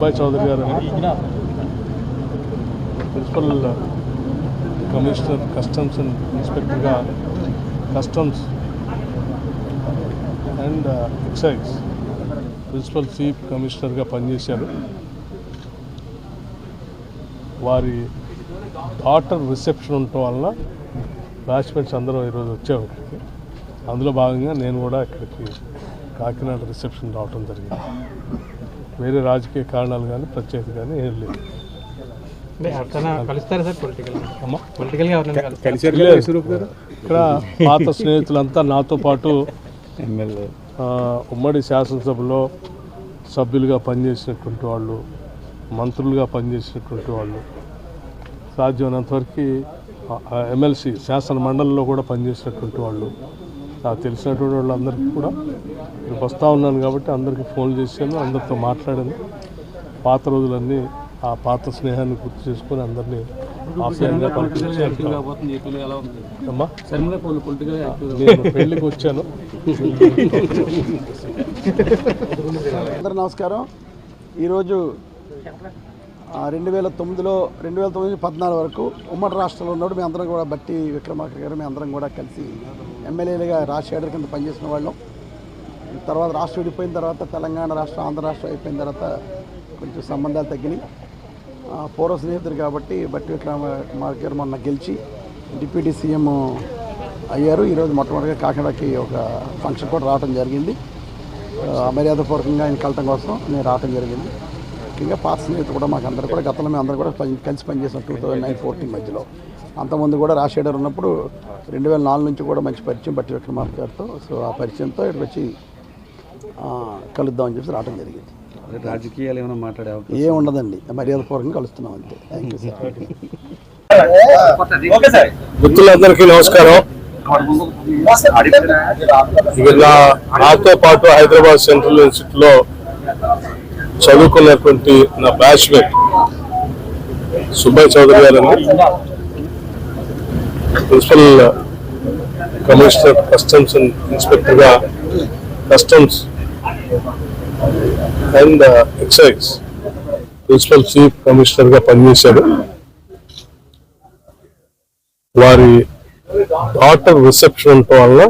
సుబ్బాయ్ చౌదరి గారు principal commissioner customs and ఇన్స్పెక్టర్గా customs and excise principal chief కమిషనర్గా పనిచేశారు. వారి డాటర్ రిసెప్షన్ ఉండటం వలన బ్యాచ్మెంట్స్ అందరూ ఈరోజు వచ్చాము. అందులో భాగంగా నేను కూడా ఇక్కడికి కాకినాడ రిసెప్షన్ రావడం జరిగింది. వేరే రాజకీయ కారణాలు కానీ ప్రత్యేక కానీ ఏం లేదు. ఇక్కడ పాత స్నేహితులంతా నాతో పాటు ఉమ్మడి శాసనసభలో సభ్యులుగా పనిచేసినటువంటి వాళ్ళు, మంత్రులుగా పనిచేసినటువంటి వాళ్ళు, సాధ్యమైనంతవరకు ఎమ్మెల్సీ శాసన మండలిలో కూడా పనిచేసినటువంటి వాళ్ళు, నాకు తెలిసినటువంటి వాళ్ళందరికీ కూడా ఇక్కడికి వస్తూ ఉన్నాను కాబట్టి అందరికీ ఫోన్ చేశాను, అందరితో మాట్లాడాను. పాత రోజులన్నీ ఆ పాత స్నేహాన్ని గుర్తు చేసుకొని అందరినీ ఆఫ్లైన్గా నేను పెళ్ళికి వచ్చాను. అందరూ నమస్కారం. ఈరోజు 2009-14 వరకు ఉమ్మడి రాష్ట్రంలో ఉన్నప్పుడు మేము అందరం కూడా బట్టి విక్రమార్క గారు మేము అందరం కూడా కలిసి ఎమ్మెల్యేలుగా రాజశేఖర్ కింద పనిచేసిన వాళ్ళం. తర్వాత రాష్ట్రం విడిపోయిన తర్వాత తెలంగాణ రాష్ట్రం, ఆంధ్ర రాష్ట్రం అయిపోయిన తర్వాత కొంచెం సంబంధాలు తగ్గినాయి. పూర్వ స్నేహితుడు కాబట్టి బట్టి విక్రమార్క గారు మొన్న గెలిచి డిప్యూటీ సీఎం అయ్యారు. ఈరోజు మొట్టమొదటిగా కాకినాడకి ఒక ఫంక్షన్ కూడా రావడం జరిగింది. మర్యాదపూర్వకంగా ఆయన కలటం కోసం నేను రావడం జరిగింది. ముఖ్యంగా పాత స్నేహితులు కూడా మాకు అందరూ కూడా గతంలో మేము అందరూ కూడా కలిసి పనిచేసాం 2009-14 మధ్యలో. అంతకుముందు కూడా రాజశేఖర్ ఉన్నప్పుడు 2004 నుంచి కూడా మంచి పరిచయం బట్టి విక్రమార్క గారితో. సో ఆ పరిచయంతో ఇక్కడికి వచ్చి కలుద్దామని చెప్పి రావడం జరిగింది. రాజకీయాలు ఏమైనా మాట్లాడే ఏం ఉండదండి, మర్యాదపూర్వకంగా కలుస్తున్నాం అంతే. Thank you sir. మిత్రులందరికీ నమస్కారం. నాతో పాటు హైదరాబాద్ సెంట్రల్ యూనివర్సిటీలో చదువుకున్నటువంటి నా బ్యాచ్మేట్ సుబ్బాయ్ చౌదరి గారు ప్రిన్సిపల్ కమిషనర్ కస్టమ్స్ అండ్ ఇన్స్పెక్టర్గా customs and excise principal chief కమిషనర్గా పనిచేశారు. వారి డాటర్ రిసెప్షన్ ఉండటం వలన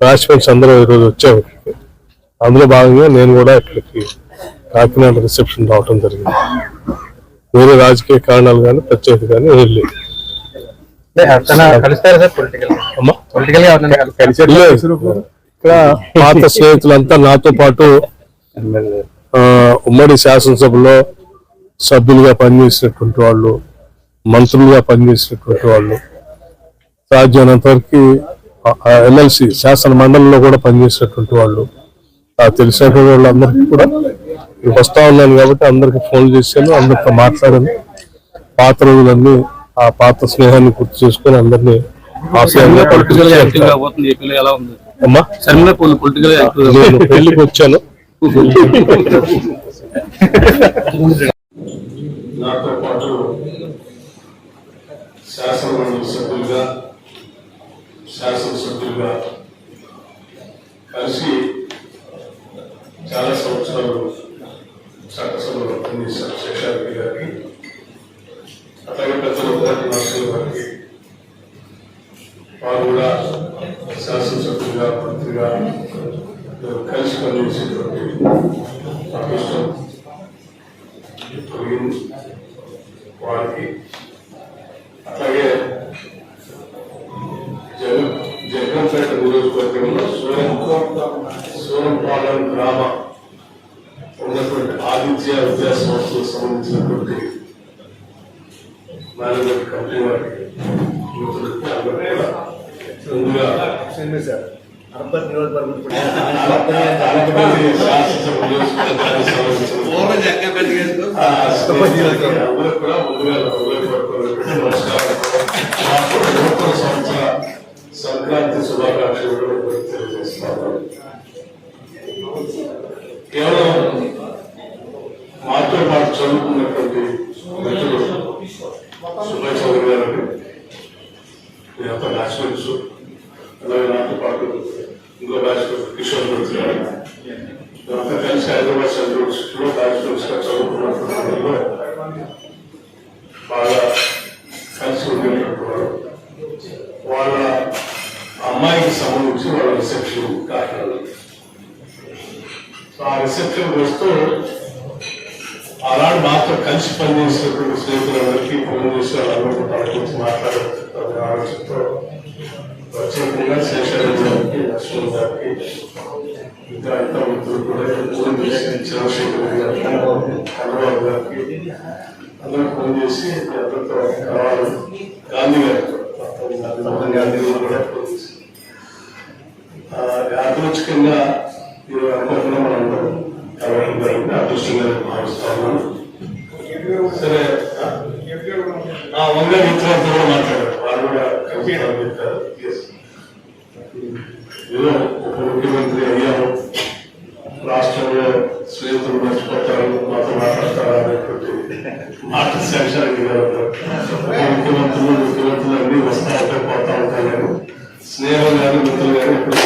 బ్యాచ్మెంట్స్ అందరూ ఈరోజు వచ్చాము. అందులో భాగంగా నేను కూడా ఇక్కడికి కాకినాడ రిసెప్షన్ రావడం జరిగింది. వేరే రాజకీయ కారణాలు కానీ ప్రత్యేక కానీ ఏం లేదు. ఇక్కడ పాత స్నేహితులంతా నాతో పాటు ఉమ్మడి శాసనసభలో సభ్యులుగా పనిచేసినటువంటి వాళ్ళు, మంత్రులుగా పనిచేసినటువంటి వాళ్ళు, సాధ్యమైనంతవరకు ఎమ్మెల్సీ శాసన మండలిలో కూడా పనిచేసినటువంటి వాళ్ళు, తెలిసినటువంటి వాళ్ళందరికీ కూడా వస్తూ ఉన్నాను కాబట్టి అందరికీ ఫోన్ చేశాను, అందరితో మాట్లాడాను. పాత రోజులన్నీ ఆ పాత స్నేహాన్ని గుర్తు చేసుకొని అందరినీ ఆశయంగా నేను పెళ్లికి వచ్చాను. నాతో పాటు శాసనమండలి సభ్యులుగా, శాసనసభ్యులుగా కలిసి చాలా సంవత్సరాలు చట్టసభలో పనిచేశారు. శేషాద్రి గారికి, అట్లాగే పెద్దలు నర్సుల గారికి, వారు కూడా శాసనసభ్యులుగా, మంత్రిగా కలిసి పనిచేసేటువంటి అదృష్టం వారికి, అట్లాగే జగన్పేట నియోజకవర్గంలో సూరంపాలెం గ్రామ ఉన్నటువంటి ఆదిత్య విద్యా సంస్థలకు సంబంధించినటువంటి మేనేజ్మెంట్ కంపెనీ వారికి ముందుగా అర్బన్ నియోజకవర్గం కూడా ముందుగా సంక్రాంతి శుభాకాంక్షలు తెలియజేస్తున్నాను. కేవలం మాతో పాటు చదువుకున్నటువంటి మిత్రులు సుబ్బాయ్ చౌదరి గారు బ్యాచ్మెంట్స్, అలాగే నాతో పాటు ఇంకో బ్యాచ్మెంట్ కిషోర్ గారు కలిసి హైదరాబాద్ సెంట్రల్ యూనివర్సిటీలో బ్యాచ్మెంట్స్ గా చదువుకున్నాం. వస్తూ ఆనాడు మాతో కలిసి పనిచేసినటువంటి స్నేహితులందరికీ ఫోన్ చేసి వాళ్ళందరూ వాళ్ళ గురించి మాట్లాడుతున్న ఆలోచనతో ప్రత్యేకంగా శేషారెడ్డి గారికి లక్ష్మణ్ గారికి ఇంకా ఇతర మిత్రులు కూడా చంద్రశేఖర్ గారికి చంద్రబాబు గారికి అందరూ ఫోన్ చేసి అందరితో కావాలి గాంధీ గారికి గాంధీ గారు కూడా ఫోన్ చేసి యాదృచ్ఛికంగా మీరు అనుకోకుండా మనందరం కలవడం జరిగింది. అదృష్టంగా భావిస్తాను. సరే వంద మిత్రులతో కూడా మాట్లాడారు. వాళ్ళు కూడా చెప్పారు ఏదో ఒక ముఖ్యమంత్రి అయ్యాము, రాష్ట్రంలో స్నేహితులు మర్చిపోతారు, మాతో మాట్లాడతారు అనేటువంటి మాట శేషారెడ్డి గారు ముఖ్యమంత్రులు అన్ని వస్తా ఉంటాయి పోతా ఉంటాయి కానీ స్నేహం కానీ మిత్రులు కానీ ఇప్పుడు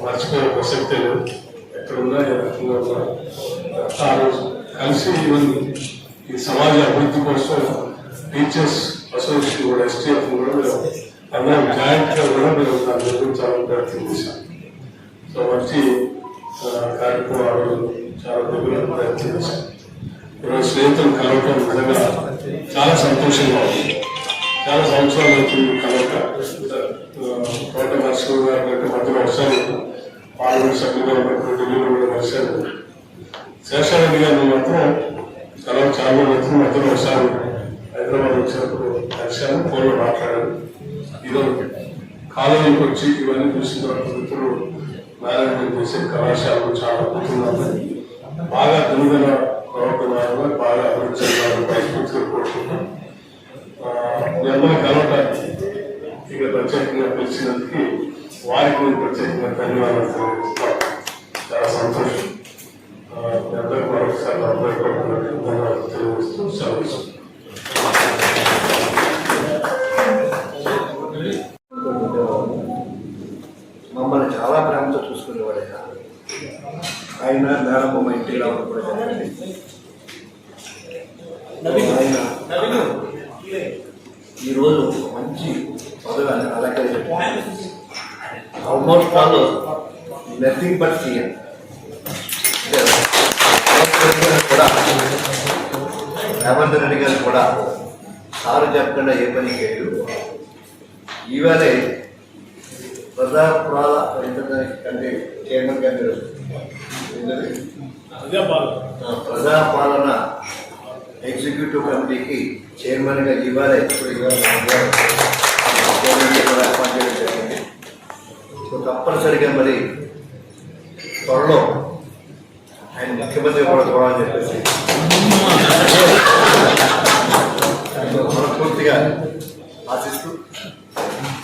మర్చిపోయే ప్రసక్తే లేదు. ఎక్కడున్నా ఏ రకంగా ఉన్నా ఆ రోజు కలిసి ఈ సమాజ అభివృద్ధి కోసం టీచర్స్ అసోసియేషన్ కూడా ఎస్టీఎఫ్ కూడా మేము అందరం జాయింట్ గా కూడా మేము దాన్ని నిర్మించాలని ప్రయత్నం చేశాం. సో మంచి కార్యక్రమాలు చాలా దగ్గర ప్రయత్నం చేశాం. ఈరోజు స్నేహితులు కలవటం నిజంగా చాలా సంతోషంగా ఉంది. చాలా సంవత్సరాలు అవుతుంది కలవక. తోట నరసింహ గారి కంటే మధ్యలో ఒకసారి పార్లమెంట్ సభ్యులుగా ఉన్నటువంటి ఢిల్లీలో కూడా కలిశారు. శేషారెడ్డి గారిని మాత్రం కలవ చాలా మంది మధ్యలో ఒకసారి హైదరాబాద్ వచ్చినప్పుడు కలిశాను, ఫోన్లో మాట్లాడాను. ఈరోజు కాలేజీకి వచ్చి ఇవన్నీ చూసిన తర్వాత మిత్రులు మేనేజ్మెంట్ చేసే కళాశాలలు చాలా అద్భుతంగా బాగా దుర్గన ప్రవర్తన బాగా అభివృద్ధి చేయాలని పరిస్థితులు కోరుకుంటున్నాం. మీ అందరూ కలవటానికి ఇక ప్రత్యేకంగా పిలిచినందుకు వారికి నేను ప్రత్యేకంగా ధన్యవాదాలు తెలియజేస్తాను. చాలా సంతోషం. మీ అందరికీ మరొకసారి అందరికీ ధన్యవాదాలు తెలియజేస్తూ సెలవు. మమ్మల్ని చాలా ప్రేమతో చూసుకునేవాడు ఆయన. మేడమ్మ మా ఇంటికి రావడం కూడా జరిగింది. ఆయన ఈరోజు మంచి పదవి అలంకరించారు. Almost all nothing but CM కూడా రేవంత్ రెడ్డి గారు కూడా సారు చెప్పకుండా ఏ పని చేయడు. ఈవేళే ప్రజాపాల కంటే చైర్మన్ గారు ప్రజాపాలన ఎగ్జిక్యూటివ్ కమిటీకి చైర్మన్ గా ఇవాళ అపాయింట్ చేయడం జరిగింది. సో తప్పనిసరిగా మరి త్వరలో ఆయన ముఖ్యమంత్రి కూడా చూడాలని చెప్పేసి మనస్ఫూర్తిగా ఆశిస్తూ,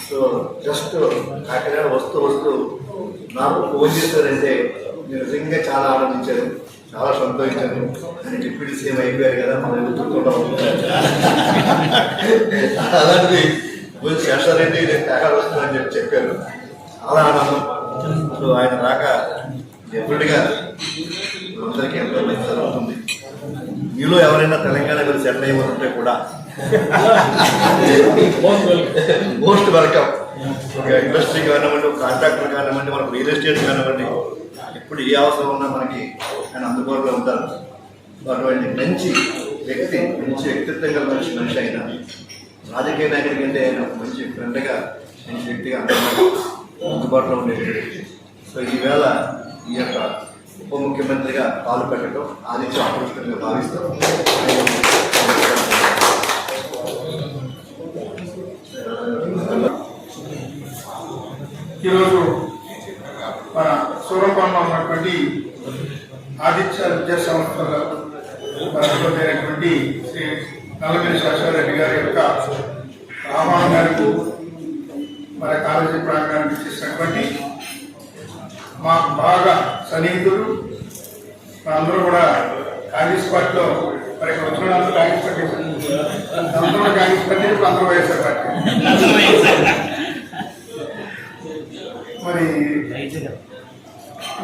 సో జస్ట్ కాకినాడ వస్తూ నాకు ఫోన్ చేశారంటే నేను నిజంగా చాలా ఆనందించాను, చాలా సంతోషించాను. ఆయన డిప్యూటీ సీఎం అయిపోయారు కదా, మనం చూస్తుంటాం. అలాంటిది శేషారెడ్డి నేను కాకినాడ వస్తుందని చెప్పారు. చాలా ఆనందం. సో ఆయన రాక డెఫినెట్గా అందరికీ ఎంతో మంచి జరుగుతుంది. మీలో ఎవరైనా తెలంగాణ గురించి సెటిల్ అయ్యమంటే కూడా మోస్ట్ వెల్కమ్. ఒక ఇండస్ట్రీ కానివ్వండి, ఒక కాంట్రాక్టర్ కానివ్వండి, మనకు రియల్ ఎస్టేట్ కానివ్వండి, ఇప్పుడు ఏ అవసరం ఉన్నా మనకి ఆయన అందుబాటులో ఉంటారు. అటువంటి మంచి వ్యక్తి, మంచి వ్యక్తిత్వం గల మనిషి అయినా రాజకీయ నాయకుడి కంటే ఆయన మంచి ఫ్రెండ్గా, మంచి వ్యక్తిగా అందుబాటులో ఉండేది. సో ఈవేళ ఈ యొక్క ఉప ముఖ్యమంత్రిగా పాలు పెట్టడం ఆదిత్య అదృష్టంగా భావిస్తాం. ఈరోజు మన సూరంపంలో ఉన్నటువంటి ఆదిత్య విద్యా సంస్థల అయినటువంటి శ్రీ నల్లమిల్లి శేషారెడ్డి గారి యొక్క రామాయణానికి మన కాలేజీ ప్రాంగణానికి చేసినటువంటి మాకు బాగా సన్నిహితులు. అందరూ కూడా కాంగ్రెస్ పార్టీలో మరి ఇక్కడ వచ్చిన అందరూ కాంగ్రెస్ పార్టీ, అందరూ కాంగ్రెస్ పార్టీ, ఇప్పుడు అందరూ వైఎస్ఆర్ పార్టీ. మరి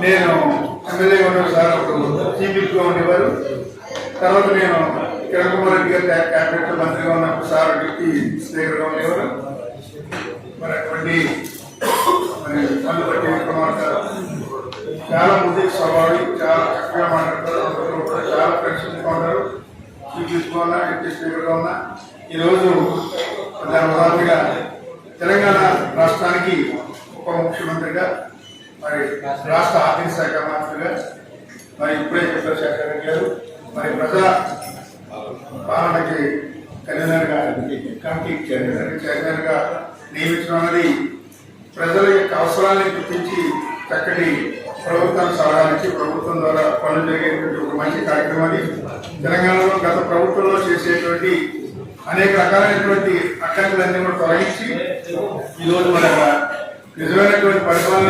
నేను ఎమ్మెల్యేగా ఉన్నాను సార్, అప్పుడు చీఫ్గా ఉండేవారు. తర్వాత నేను కిరణ్ కుమార్ రెడ్డి గారి క్యాబినెట్ మంత్రిగా ఉన్నప్పుడు సార్ డిప్యూటీ స్పీకర్గా ఉండేవారు. మరి అటువంటి మరి పనులు బట్టి కుమార్ సార్ చాలా ముందుకు స్వభావి, చాలా చక్కగా మాట్లాడతారు. అందరూ కూడా చాలా ఫ్రెండ్స్గా ఉంటారు. చీఫ్గా ఉన్నా, డిప్యూటీ స్పీకర్గా ఉన్నా ఈరోజు దాని ఉదాహరణగా తెలంగాణ రాష్ట్రానికి ఉప ముఖ్యమంత్రిగా, మరి రాష్ట్ర ఆర్థిక శాఖ మంత్రిగా, మరి ఇప్పుడే చెప్పారు శేఖర్ గారు, మరి ప్రజా పాలనకి కన్వీనర్గా, కమిటీ చైర్మన్గా నియమించడం అనేది ప్రజల యొక్క అవసరాలను గుర్తించి చక్కటి ప్రభుత్వాన్ని సాగడానికి ప్రభుత్వం ద్వారా పనులు జరిగేటువంటి ఒక మంచి కార్యక్రమాన్ని తెలంగాణలో గత ప్రభుత్వంలో చేసేటువంటి అనేక రకాలైనటువంటి అడ్డంకులన్నీ కూడా తొలగించి ఈరోజు మన నిజమైనటువంటి పరిపాలన